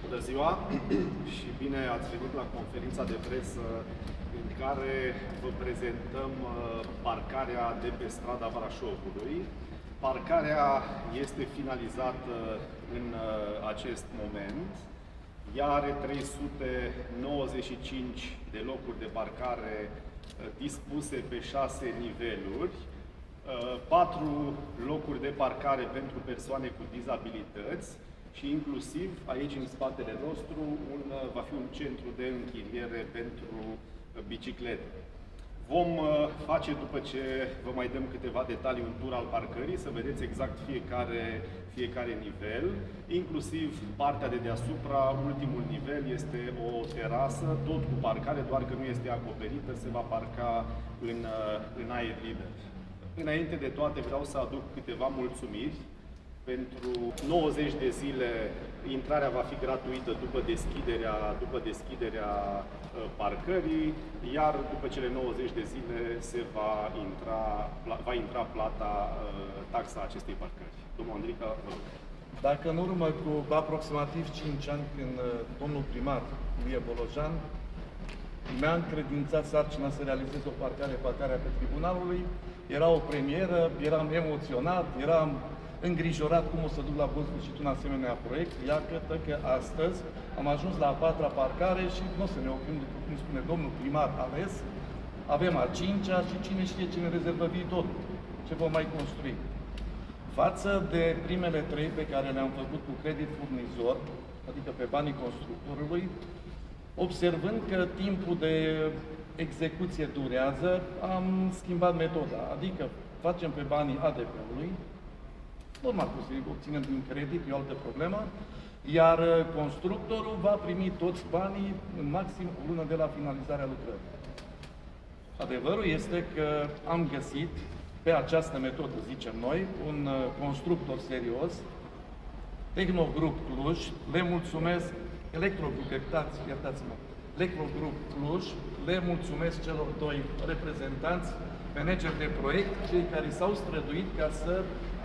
Bună ziua și bine ați venit la conferința de presă în care vă prezentăm parcarea de pe strada Brașovului. Parcarea este finalizată în acest moment. Ea are 395 de locuri de parcare dispuse pe 6 niveluri, 4 locuri de parcare pentru persoane cu dizabilități și inclusiv aici în spatele nostru va fi un centru de închiriere pentru biciclete. Vom face, după ce vă mai dăm câteva detalii, un tur al parcării, să vedeți exact fiecare nivel, inclusiv partea de deasupra. Ultimul nivel este o terasă, tot cu parcare, doar că nu este acoperită, se va parca în aer liber. Înainte de toate vreau să aduc câteva mulțumiri. Pentru 90 de zile intrarea va fi gratuită după deschiderea parcării, iar după cele 90 de zile va intra plata, taxa acestei parcări. Domnul Andrica, vă rog. Dacă în urmă cu aproximativ 5 ani, când domnul primar Ilie Bolojan mi-a încredințat sarcina să realizez o parcarea pe Tribunalului, era o premieră, eram emoționat, eram îngrijorat cum o să duc la bun sfârșit un asemenea proiect. Iată că astăzi am ajuns la a 4-a parcare și nu o să ne oprim, după cum spune domnul primar ales, avem a 5-a și cine știe ce ne rezervă viitorul, ce vom mai construi. Față de primele 3 pe care le-am făcut cu credit furnizor, adică pe banii constructorului, observând că timpul de execuție durează, am schimbat metoda, adică facem pe banii ADP-ului, normal că o să obținem din credit, e o altă problemă, iar constructorul va primi toți banii în maxim o lună de la finalizarea lucrării. Adevărul este că am găsit pe această metodă, zicem noi, un constructor serios, Tehnogrup Cluj, le mulțumesc, Electrogrup, iertați-mă, Electrogrup Cluj, le mulțumesc celor 2 reprezentanți, manageri de proiect, cei care s-au străduit ca să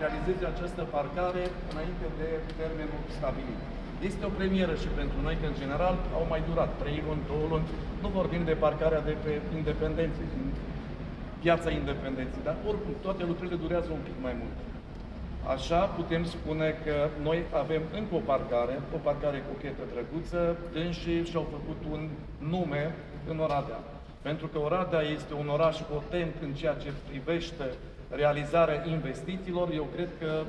realizeze această parcare înainte de termenul stabilit. Este o premieră și pentru noi, că în general au mai durat 3 luni, 2 luni. Nu vorbim de parcarea de pe Independenței, din piața Independenței, dar oricum toate lucrurile durează un pic mai mult. Așa putem spune că noi avem încă o parcare cochetă, drăguță, dânsii și-au făcut un nume în Oradea. Pentru că Oradea este un oraș potent în ceea ce privește realizarea investițiilor, eu cred că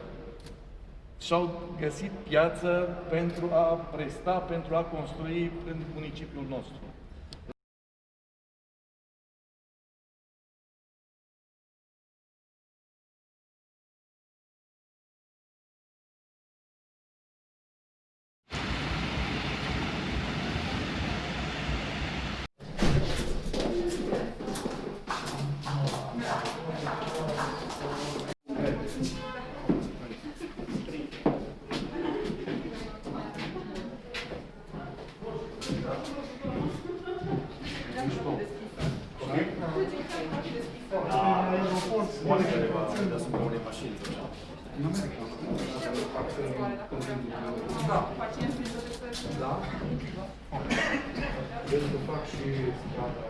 și-au găsit piață pentru a presta, pentru a construi în municipiul nostru. Da. Deci să fac și strada.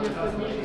este